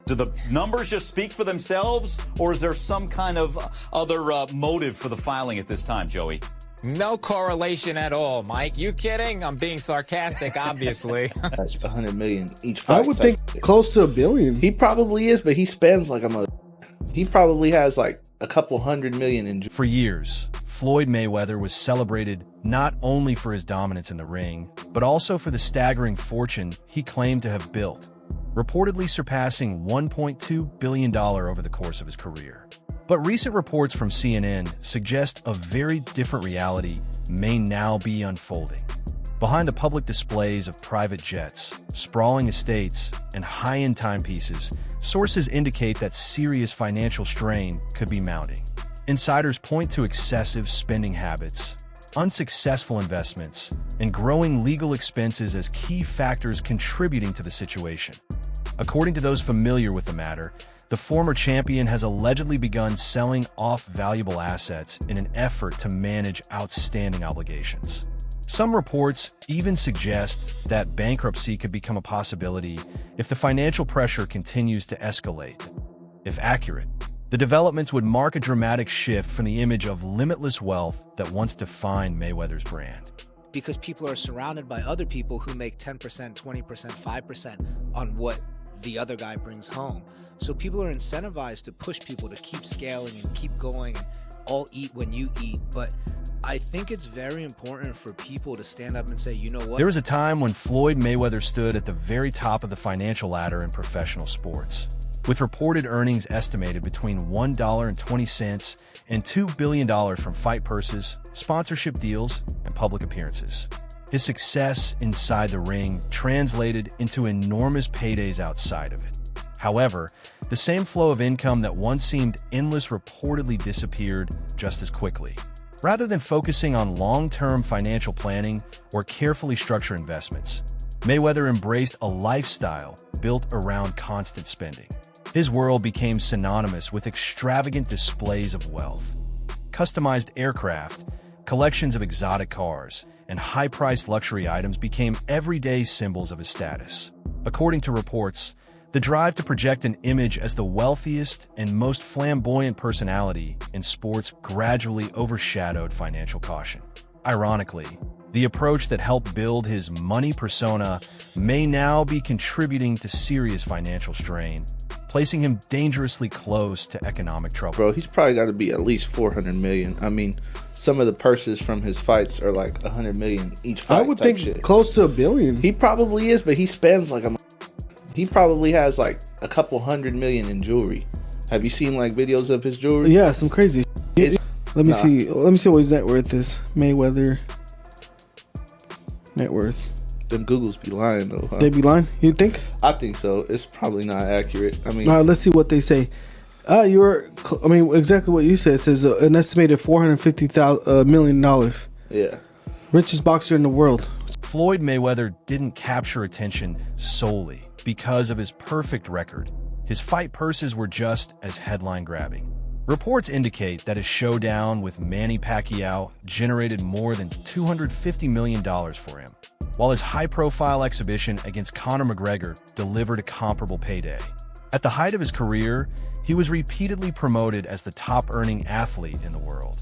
Do the numbers just speak for themselves, or is there some kind of other motive for the filing at this time, Joey? No correlation at all, Mike. You kidding? I'm being sarcastic, obviously. That's $100 million each fight. I would think close to $1 billion. He probably is, but he spends like a mother. He probably has like a couple $100 million in. For years, Floyd Mayweather was celebrated not only for his dominance in the ring, but also for the staggering fortune he claimed to have built, reportedly surpassing $1.2 billion over the course of his career. But recent reports from CNN suggest a very different reality may now be unfolding. Behind the public displays of private jets, sprawling estates, and high-end timepieces, sources indicate that serious financial strain could be mounting. Insiders point to excessive spending habits, unsuccessful investments, and growing legal expenses as key factors contributing to the situation. According to those familiar with the matter, the former champion has allegedly begun selling off valuable assets in an effort to manage outstanding obligations. Some reports even suggest that bankruptcy could become a possibility if the financial pressure continues to escalate. If accurate, the developments would mark a dramatic shift from the image of limitless wealth that once defined Mayweather's brand. Because people are surrounded by other people who make 10%, 20%, 5% on what the other guy brings home. So people are incentivized to push people to keep scaling and keep going and all eat when you eat. But I think it's very important for people to stand up and say, you know what? There was a time when Floyd Mayweather stood at the very top of the financial ladder in professional sports, with reported earnings estimated between $1.20 and $2 billion from fight purses, sponsorship deals, and public appearances. His success inside the ring translated into enormous paydays outside of it. However, the same flow of income that once seemed endless reportedly disappeared just as quickly. Rather than focusing on long-term financial planning or carefully structured investments, Mayweather embraced a lifestyle built around constant spending. His world became synonymous with extravagant displays of wealth. Customized aircraft, collections of exotic cars, and high-priced luxury items became everyday symbols of his status. According to reports, the drive to project an image as the wealthiest and most flamboyant personality in sports gradually overshadowed financial caution. Ironically, the approach that helped build his money persona may now be contributing to serious financial strain, placing him dangerously close to economic trouble. Bro, he's probably got to be at least $400 million. I mean, some of the purses from his fights are like $100 million each fight. I would think shit. Close to $1 billion. He probably is, but he spends like a. He probably has like a couple $100 million in jewelry. Have you seen like videos of his jewelry? Yeah, some crazy. Let me see. Let me see what his net worth is. Mayweather net worth. Them Googles be lying though. Huh? They be lying? You think? I think so. It's probably not accurate. I mean, let's see what they say. Exactly what you said. It says an estimated $450 million. Yeah. Richest boxer in the world. Floyd Mayweather didn't capture attention solely because of his perfect record. His fight purses were just as headline-grabbing. Reports indicate that his showdown with Manny Pacquiao generated more than $250 million for him, while his high-profile exhibition against Conor McGregor delivered a comparable payday. At the height of his career, he was repeatedly promoted as the top-earning athlete in the world.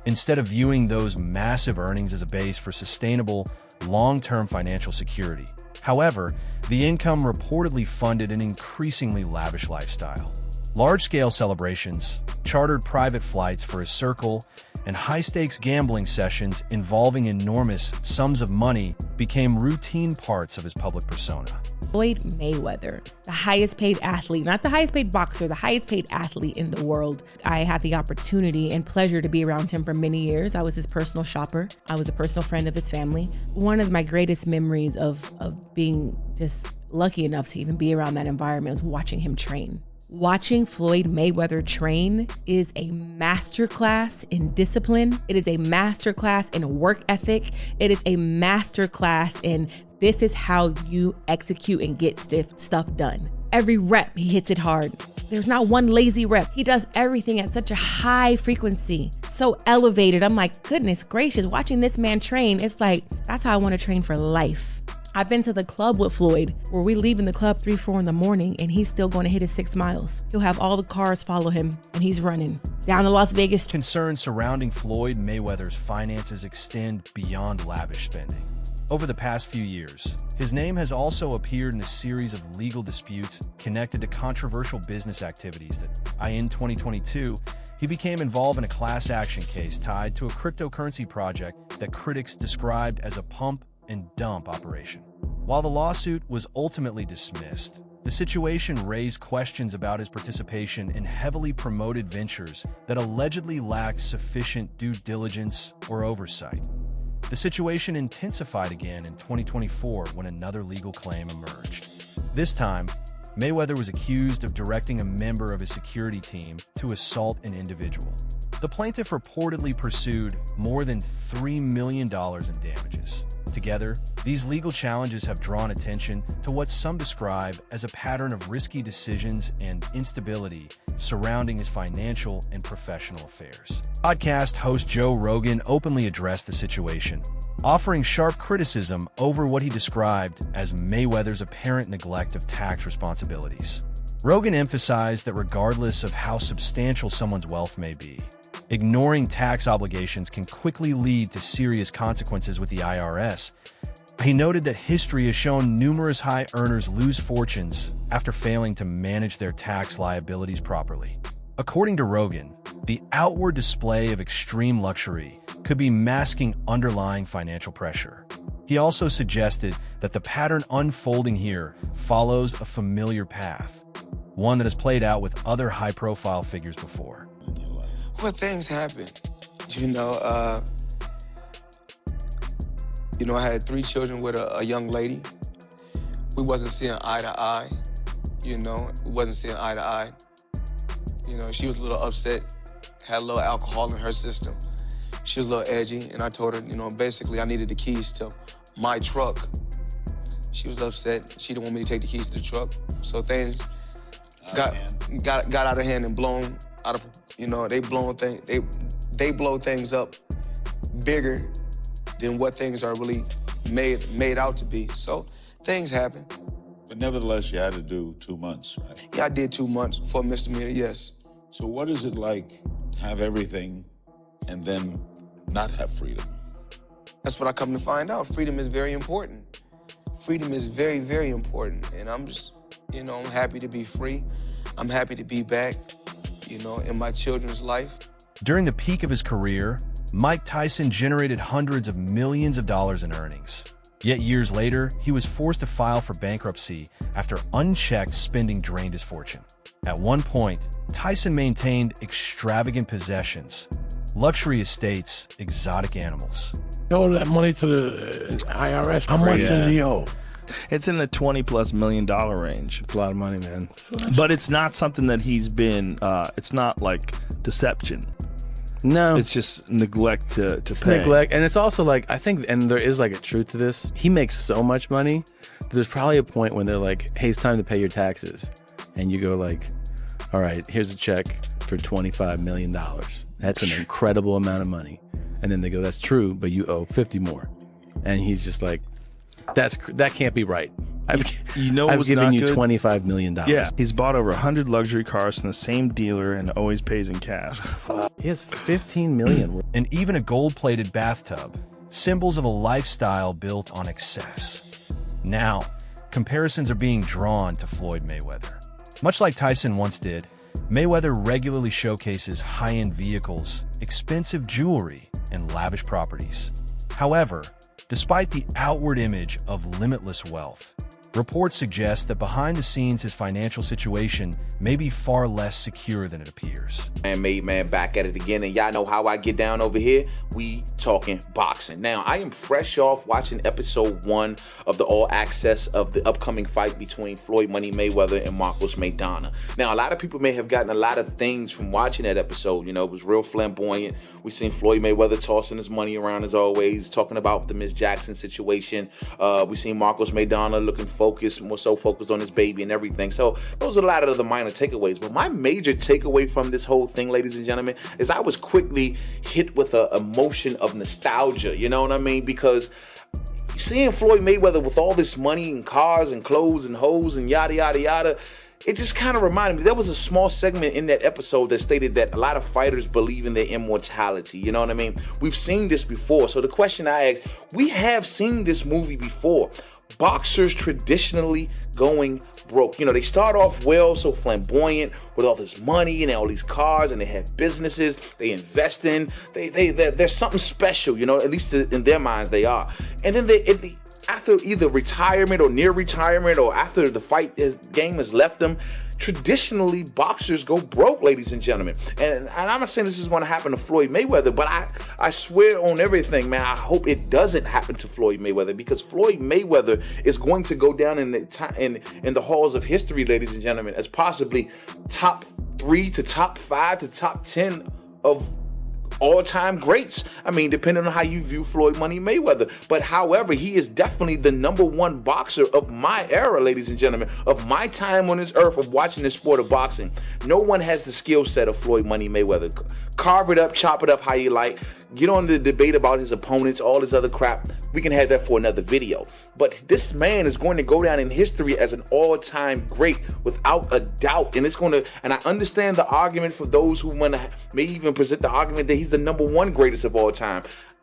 Instead of viewing those massive earnings as a base for sustainable, long-term financial security, however, the income reportedly funded an increasingly lavish lifestyle. Large-scale celebrations, chartered private flights for his circle, and high-stakes gambling sessions involving enormous sums of money became routine parts of his public persona. Floyd Mayweather, the highest paid athlete, not the highest paid boxer, the highest paid athlete in the world. I had the opportunity and pleasure to be around him for many years. I was his personal shopper. I was a personal friend of his family. One of my greatest memories of being just lucky enough to even be around that environment was watching him train. Watching Floyd Mayweather train is a masterclass in discipline. It is a masterclass in work ethic. It is a masterclass in this is how you execute and get stuff done. Every rep, he hits it hard. There's not one lazy rep. He does everything at such a high frequency, so elevated. I'm like, goodness gracious, watching this man train, it's like, that's how I want to train for life. I've been to the club with Floyd where we leave in the club 3, 4 in the morning and he's still going to hit his 6 miles. He'll have all the cars follow him and he's running down the Las Vegas. Concerns surrounding Floyd Mayweather's finances extend beyond lavish spending. Over the past few years, his name has also appeared in a series of legal disputes connected to controversial business activities that, in 2022, he became involved in a class action case tied to a cryptocurrency project that critics described as a pump and dump operation. While the lawsuit was ultimately dismissed, the situation raised questions about his participation in heavily promoted ventures that allegedly lacked sufficient due diligence or oversight. The situation intensified again in 2024 when another legal claim emerged. This time, Mayweather was accused of directing a member of his security team to assault an individual. The plaintiff reportedly pursued more than $3 million in damages. Together, these legal challenges have drawn attention to what some describe as a pattern of risky decisions and instability surrounding his financial and professional affairs. Podcast host Joe Rogan openly addressed the situation, offering sharp criticism over what he described as Mayweather's apparent neglect of tax responsibilities. Rogan emphasized that regardless of how substantial someone's wealth may be, ignoring tax obligations can quickly lead to serious consequences with the IRS. He noted that history has shown numerous high earners lose fortunes after failing to manage their tax liabilities properly. According to Rogan, the outward display of extreme luxury could be masking underlying financial pressure. He also suggested that the pattern unfolding here follows a familiar path, one that has played out with other high-profile figures before. Well, things happen. I had 3 children with a young lady. We wasn't seeing eye to eye. We wasn't seeing eye to eye. She was a little upset, had a little alcohol in her system. She was a little edgy, and I told her, basically I needed the keys to my truck. She was upset. She didn't want me to take the keys to the truck. So things got out of hand and blown out of, they blow things up bigger than what things are really made out to be. So things happen. But nevertheless, you had to do 2 months, right? Yeah, I did 2 months for a misdemeanor, yes. So what is it like to have everything and then not have freedom? That's what I come to find out. Freedom is very important. Freedom is very, very important. And I'm just, I'm happy to be free. I'm happy to be back, in my children's life. During the peak of his career, Mike Tyson generated hundreds of millions of dollars in earnings. Yet years later, he was forced to file for bankruptcy after unchecked spending drained his fortune. At one point, Tyson maintained extravagant possessions, luxury estates, exotic animals. He owed that money to the IRS. How much does he owe? It's in the $20+ million range. It's a lot of money, man. But it's not something that he's been, it's not like deception. No. It's just neglect to it's pay. Neglect. And it's also like, I think, and there is like a truth to this. He makes so much money. There's probably a point when they're like, hey, it's time to pay your taxes. And you go like, all right, here's a check for $25 million. That's an incredible amount of money. And then they go, that's true, but you owe 50 more. And he's just like, that can't be right. I've given you $25 million. Yeah, he's bought over 100 luxury cars from the same dealer and always pays in cash. He has $15 million. And even a gold-plated bathtub, symbols of a lifestyle built on excess. Now, comparisons are being drawn to Floyd Mayweather. Much like Tyson once did, Mayweather regularly showcases high-end vehicles, expensive jewelry, and lavish properties. However, despite the outward image of limitless wealth, reports suggest that behind the scenes his financial situation may be far less secure than it appears. Made man back at it again, and y'all know how I get down over here. We talking boxing. Now, I am fresh off watching episode 1 of the All Access of the upcoming fight between Floyd Money Mayweather and Marcos Maidana. Now, a lot of people may have gotten a lot of things from watching that episode. It was real flamboyant. We seen Floyd Mayweather tossing his money around as always, talking about the Miss Jackson situation. We seen Marcos Maidana looking focused, more so focused on his baby and everything. So those are a lot of the minor takeaways. But my major takeaway from this whole thing, ladies and gentlemen, is I was quickly hit with a emotion of nostalgia. You know what I mean? Because seeing Floyd Mayweather with all this money and cars and clothes and hoes and yada, yada, yada, it just kind of reminded me. There was a small segment in that episode that stated that a lot of fighters believe in their immortality. You know what I mean? We've seen this before. So the question I ask, we have seen this movie before. Boxers traditionally going broke. You know, they start off well, so flamboyant with all this money and all these cars, and they have businesses they invest in. They're something special, you know, at least in their minds they are. And then after either retirement or near retirement or after the fight game has left them, traditionally boxers go broke, ladies and gentlemen. And I'm not saying this is going to happen to Floyd Mayweather, but I swear on everything, man, I hope it doesn't happen to Floyd Mayweather, because Floyd Mayweather is going to go down in the halls of history, ladies and gentlemen, as possibly top 3 to top 5 to top 10 of all-time greats. I mean, depending on how you view Floyd Money Mayweather. But however, he is definitely the #1 boxer of my era, ladies and gentlemen, of my time on this earth of watching the sport of boxing. No one has the skill set of Floyd Money Mayweather. Carve it up, chop it up how you like. Get on the debate about his opponents, all this other crap. We can have that for another video. But this man is going to go down in history as an all-time great without a doubt. And I understand the argument for those who want to may even present the argument that he's the #1 greatest of all time.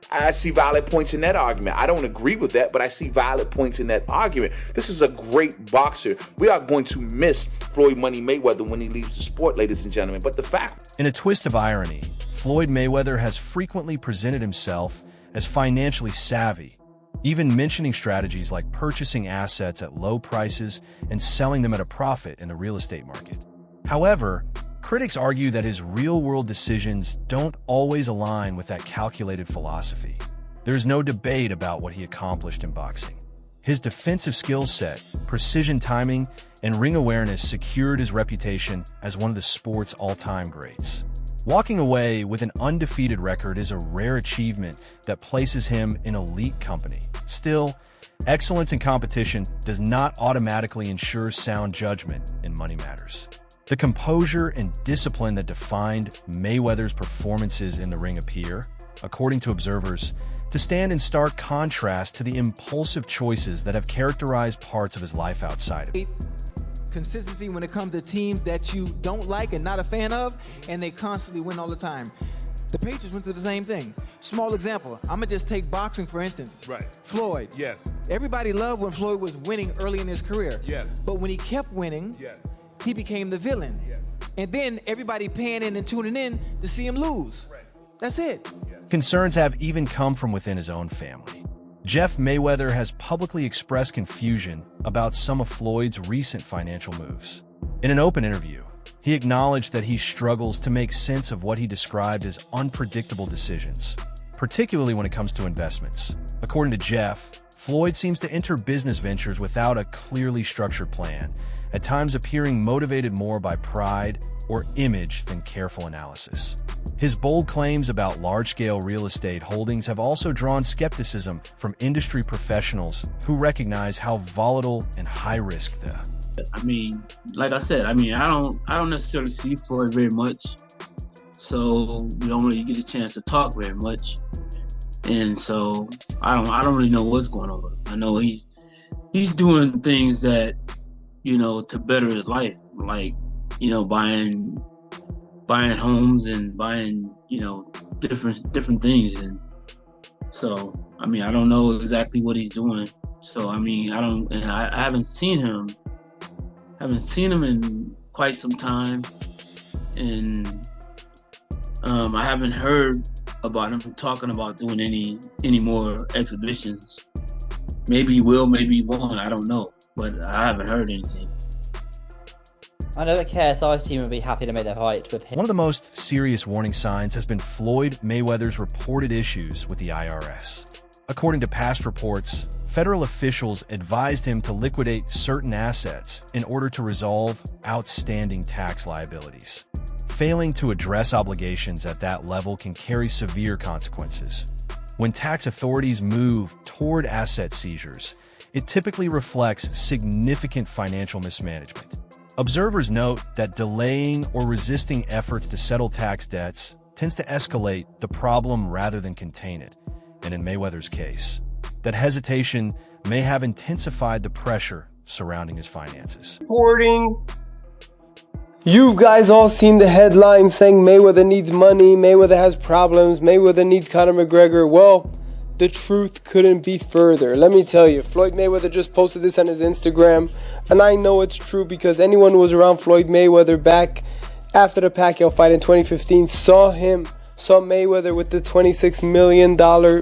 I see valid points in that argument. I don't agree with that, but I see valid points in that argument. This is a great boxer. We are going to miss Floyd Money Mayweather when he leaves the sport, ladies and gentlemen. But the fact... In a twist of irony, Floyd Mayweather has frequently presented himself as financially savvy, even mentioning strategies like purchasing assets at low prices and selling them at a profit in the real estate market. However, critics argue that his real-world decisions don't always align with that calculated philosophy. There's no debate about what he accomplished in boxing. His defensive skill set, precision timing, and ring awareness secured his reputation as one of the sport's all-time greats. Walking away with an undefeated record is a rare achievement that places him in elite company. Still, excellence in competition does not automatically ensure sound judgment in money matters. The composure and discipline that defined Mayweather's performances in the ring appear, according to observers, to stand in stark contrast to the impulsive choices that have characterized parts of his life outside of it. Consistency when it comes to teams that you don't like and not a fan of, and they constantly win all the time. The Patriots went through the same thing. Small example, I'm gonna just take boxing for instance. Right. Floyd. Yes. Everybody loved when Floyd was winning early in his career. Yes. But when he kept winning, yes, he became the villain. Yes. And then everybody paying in and tuning in to see him lose. Right. That's it. Yes. Concerns have even come from within his own family. Jeff Mayweather has publicly expressed confusion about some of Floyd's recent financial moves. In an open interview, he acknowledged that he struggles to make sense of what he described as unpredictable decisions, particularly when it comes to investments. According to Jeff, Floyd seems to enter business ventures without a clearly structured plan, at times appearing motivated more by pride or image than careful analysis. His bold claims about large-scale real estate holdings have also drawn skepticism from industry professionals who recognize how volatile and high-risk the... I mean, like I said, I don't necessarily see Floyd very much, so we don't really get a chance to talk very much, and so I don't really know what's going on. I know he's doing things that, you know, to better his life, like, you know, buying homes and buying, you know, different things, and so I mean, I don't know exactly what he's doing. So I mean, I haven't seen him in quite some time, and I haven't heard about him talking about doing any more exhibitions. Maybe he will, maybe he won't. I don't know, but I haven't heard anything. I know that KSI's team would be happy to make their fight with him. One of the most serious warning signs has been Floyd Mayweather's reported issues with the IRS. According to past reports, federal officials advised him to liquidate certain assets in order to resolve outstanding tax liabilities. Failing to address obligations at that level can carry severe consequences. When tax authorities move toward asset seizures, it typically reflects significant financial mismanagement. Observers note that delaying or resisting efforts to settle tax debts tends to escalate the problem rather than contain it, and in Mayweather's case, that hesitation may have intensified the pressure surrounding his finances. Reporting. You guys all seen the headline saying Mayweather needs money, Mayweather has problems, Mayweather needs Conor McGregor. Well, the truth couldn't be further. Let me tell you, Floyd Mayweather just posted this on his Instagram, and I know it's true because anyone who was around Floyd Mayweather back after the Pacquiao fight in 2015 saw Mayweather with the $26 million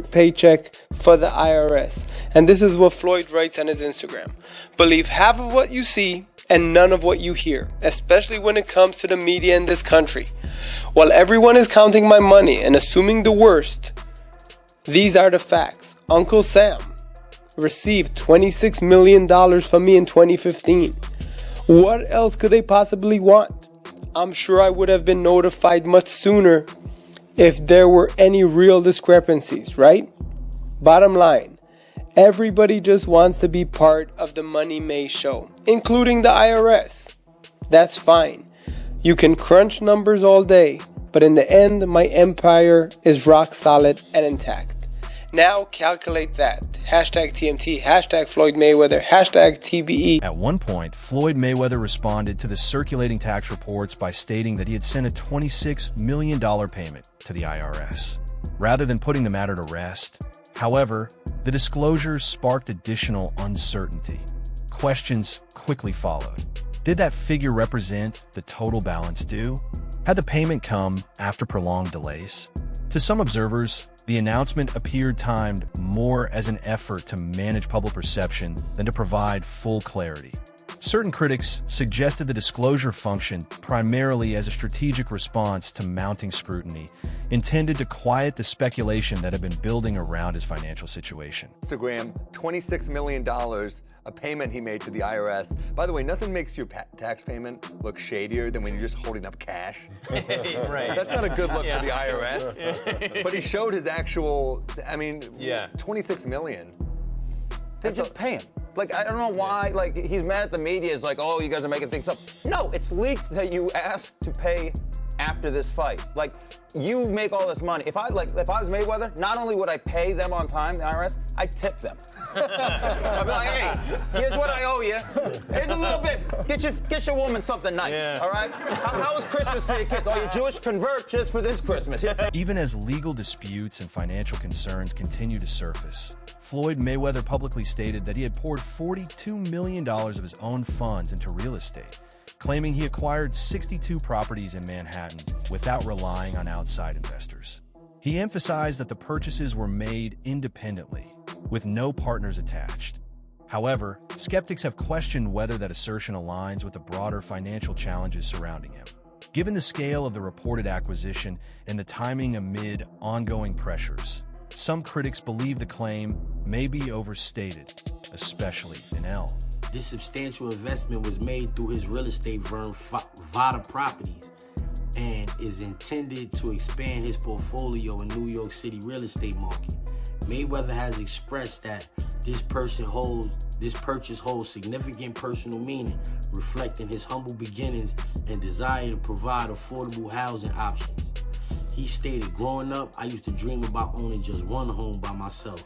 paycheck for the IRS. And this is what Floyd writes on his Instagram. Believe half of what you see and none of what you hear, especially when it comes to the media in this country. While everyone is counting my money and assuming the worst, these are the facts. Uncle Sam received $26 million from me in 2015. What else could they possibly want? I'm sure I would have been notified much sooner if there were any real discrepancies, right? Bottom line, everybody just wants to be part of the Money May show, including the IRS. That's fine. You can crunch numbers all day, but in the end, my empire is rock solid and intact. Now calculate that. Hashtag TMT, hashtag Floyd Mayweather, hashtag TBE. At one point, Floyd Mayweather responded to the circulating tax reports by stating that he had sent a $26 million payment to the IRS, rather than putting the matter to rest. However, the disclosure sparked additional uncertainty. Questions quickly followed. Did that figure represent the total balance due? Had the payment come after prolonged delays? To some observers, the announcement appeared timed more as an effort to manage public perception than to provide full clarity. Certain critics suggested the disclosure functioned primarily as a strategic response to mounting scrutiny, intended to quiet the speculation that had been building around his financial situation. Instagram, $26 million, a payment he made to the IRS. By the way, nothing makes your tax payment look shadier than when you're just holding up cash. Right. That's not a good look for the IRS. But he showed his actual, $26 million. Then just pay him. Like, I don't know why, like, he's mad at the media. It's like, oh, you guys are making things up. No, it's leaked that you asked to pay after this fight. Like, you make all this money. If I was Mayweather, not only would I pay them on time, the IRS, I'd tip them. I'd be like, hey, here's what I owe you. Here's a little bit. Get your woman something nice, all right? How was Christmas for your kids? Oh, you Jewish? Convert just for this Christmas. Even as legal disputes and financial concerns continue to surface, Floyd Mayweather publicly stated that he had poured $42 million of his own funds into real estate, claiming he acquired 62 properties in Manhattan without relying on outside investors. He emphasized that the purchases were made independently, with no partners attached. However, skeptics have questioned whether that assertion aligns with the broader financial challenges surrounding him. Given the scale of the reported acquisition and the timing amid ongoing pressures, some critics believe the claim may be overstated, especially in L. This substantial investment was made through his real estate firm, Vada Properties, and is intended to expand his portfolio in New York City real estate market. Mayweather has expressed that this purchase holds significant personal meaning, reflecting his humble beginnings and desire to provide affordable housing options. He stated, growing up, I used to dream about owning just one home by myself.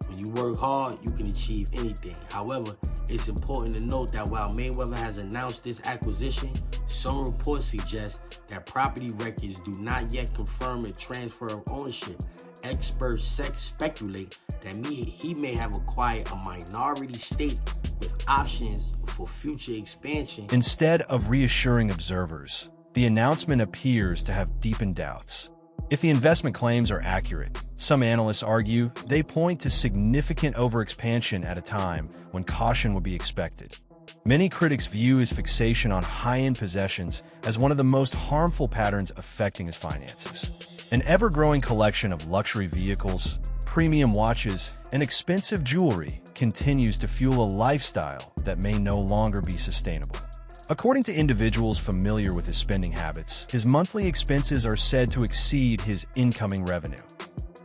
When you work hard, you can achieve anything. However, it's important to note that while Mayweather has announced this acquisition, some reports suggest that property records do not yet confirm a transfer of ownership. Experts speculate that he may have acquired a minority stake with options for future expansion. Instead of reassuring observers, the announcement appears to have deepened doubts. If the investment claims are accurate, some analysts argue they point to significant overexpansion at a time when caution would be expected. Many critics view his fixation on high-end possessions as one of the most harmful patterns affecting his finances. An ever-growing collection of luxury vehicles, premium watches, and expensive jewelry continues to fuel a lifestyle that may no longer be sustainable. According to individuals familiar with his spending habits, his monthly expenses are said to exceed his incoming revenue.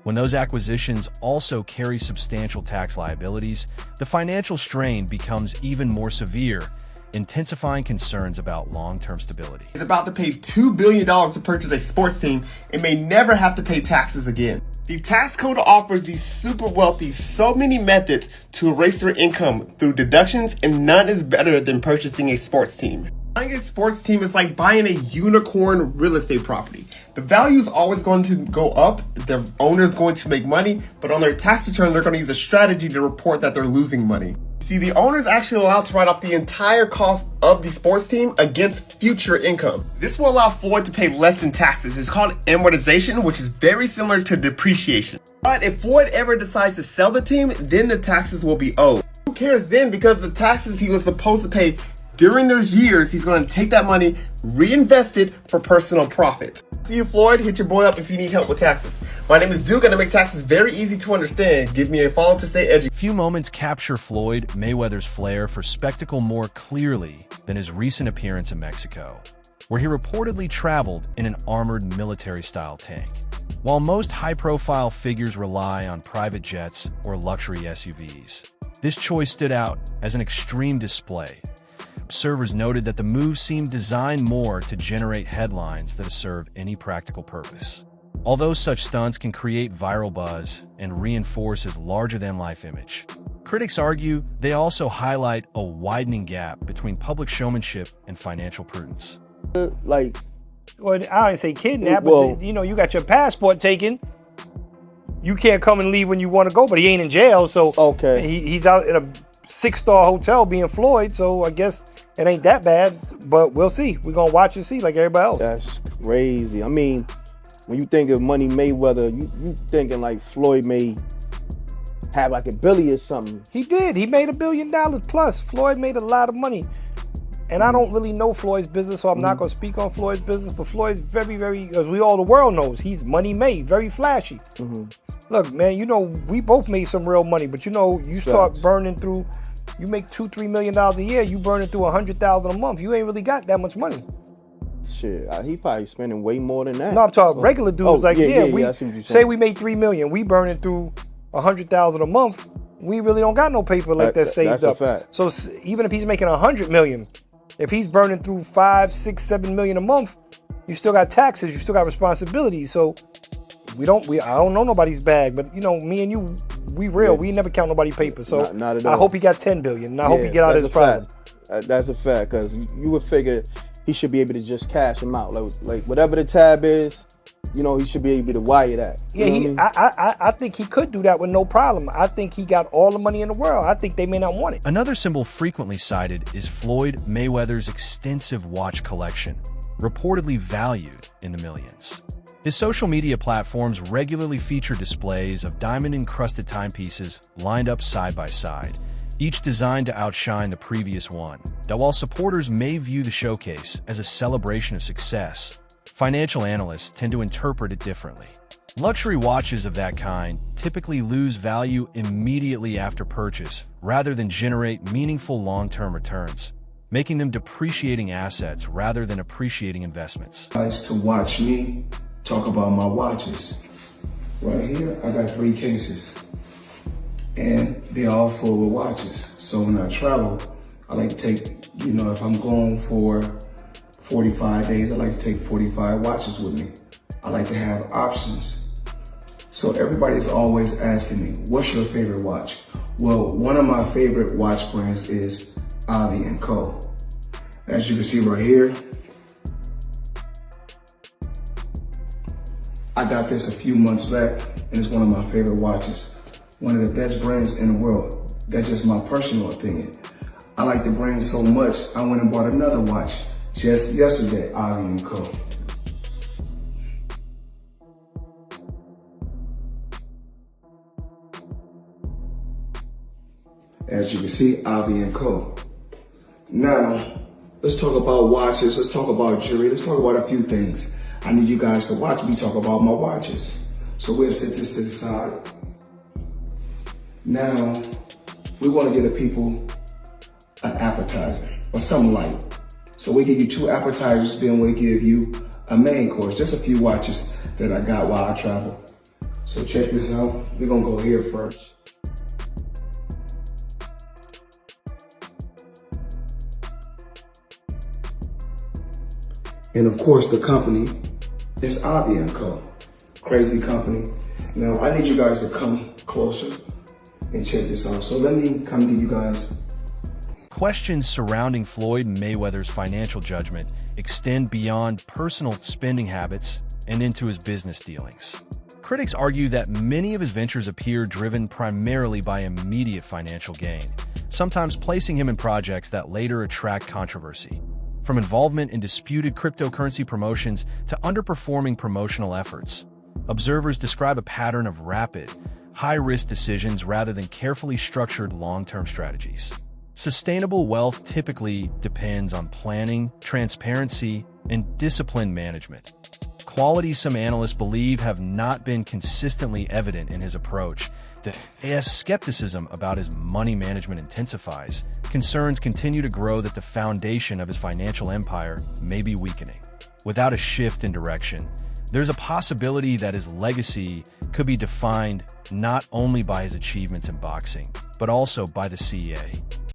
When those acquisitions also carry substantial tax liabilities, the financial strain becomes even more severe, intensifying concerns about long-term stability. He's about to pay $2 billion to purchase a sports team and may never have to pay taxes again. The tax code offers the super wealthy so many methods to erase their income through deductions, and none is better than purchasing a sports team. Buying a sports team is like buying a unicorn real estate property. The value is always going to go up, the owner is going to make money, but on their tax return, they're going to use a strategy to report that they're losing money. See, the owner is actually allowed to write off the entire cost of the sports team against future income. This will allow Floyd to pay less in taxes. It's called amortization, which is very similar to depreciation. But if Floyd ever decides to sell the team, then the taxes will be owed. Who cares then? Because the taxes he was supposed to pay during those years, he's going to take that money, reinvest it for personal profit. See you, Floyd. Hit your boy up if you need help with taxes. My name is Duke, and I make taxes very easy to understand. Give me a follow to stay educated. Few moments capture Floyd Mayweather's flair for spectacle more clearly than his recent appearance in Mexico, where he reportedly traveled in an armored military-style tank. While most high-profile figures rely on private jets or luxury SUVs, this choice stood out as an extreme display. Observers noted that the move seemed designed more to generate headlines than to serve any practical purpose. Although such stunts can create viral buzz and reinforce his larger-than-life image, critics argue they also highlight a widening gap between public showmanship and financial prudence. Like, well, I didn't say kidnap, but you know, you got your passport taken. You can't come and leave when you want to go, but he ain't in jail, so okay. He's out in a 6-star hotel being Floyd, so I guess it ain't that bad, but we'll see. We're going to watch and see like everybody else. That's crazy. I mean, when you think of Money Mayweather, you thinking like Floyd may have like $1 billion or something. He did. He made $1 billion plus. Floyd made a lot of money. And I don't really know Floyd's business, so I'm not going to speak on Floyd's business, but Floyd's very, very, as the world knows, he's money made, very flashy. Look, man, you know, we both made some real money, but you know, you start burning through, you make $2-3 million a year, you burning through $100,000 a month. You ain't really got that much money. Shit, he probably spending way more than that. No, I'm talking regular dudes. We I see what you're say saying. we made $3 million, we burning through $100,000 a month. We really don't got no paper like that saved that's up. A fact. So even if he's making $100 million, if he's burning through $5, $6, $7 million a month, you still got taxes, you still got responsibilities. So I don't know nobody's bag, but you know, me and you, we real. We never count nobody's paper. So not at all. I hope he got $10 billion, and I hope he get out of his problem. That's a fact, because you would figure he should be able to just cash him out, like whatever the tab is. You know, he should be able to wire that. I think he could do that with no problem. I think he got all the money in the world. I think they may not want it. Another symbol frequently cited is Floyd Mayweather's extensive watch collection, reportedly valued in the millions. His social media platforms regularly feature displays of diamond-encrusted timepieces lined up side by side, each designed to outshine the previous one. That while supporters may view the showcase as a celebration of success, financial analysts tend to interpret it differently. Luxury watches of that kind typically lose value immediately after purchase rather than generate meaningful long-term returns, making them depreciating assets rather than appreciating investments. Nice to watch me talk about my watches. Right here, I got 3 cases, and they're all full with watches. So when I travel, I like to take, you know, if I'm going for 45 days, I like to take 45 watches with me. I like to have options. So everybody's always asking me, what's your favorite watch? Well, one of my favorite watch brands is Avi & Co. As you can see right here, I got this a few months back, and it's one of my favorite watches. One of the best brands in the world. That's just my personal opinion. I like the brand so much, I went and bought another watch just yesterday, Avi & Co. As you can see, Avi & Co. Now, let's talk about watches, let's talk about jewelry, let's talk about a few things. I need you guys to watch me talk about my watches. So we'll set this to the side. Now, we want to give the people an appetizer or something light. So we give you 2 appetizers, then we give you a main course. Just a few watches that I got while I travel. So check this out. We're gonna go here first. And of course the company is Avi & Co. Crazy company. Now, I need you guys to come closer and check this out. So let me come to you guys. Questions surrounding Floyd Mayweather's financial judgment extend beyond personal spending habits and into his business dealings. Critics argue that many of his ventures appear driven primarily by immediate financial gain, sometimes placing him in projects that later attract controversy. From involvement in disputed cryptocurrency promotions to underperforming promotional efforts, observers describe a pattern of rapid, high-risk decisions rather than carefully structured long-term strategies. Sustainable wealth typically depends on planning, transparency, and disciplined management. Qualities some analysts believe have not been consistently evident in his approach. As skepticism about his money management intensifies, concerns continue to grow that the foundation of his financial empire may be weakening. Without a shift in direction, there's a possibility that his legacy could be defined not only by his achievements in boxing, but also by the CEA.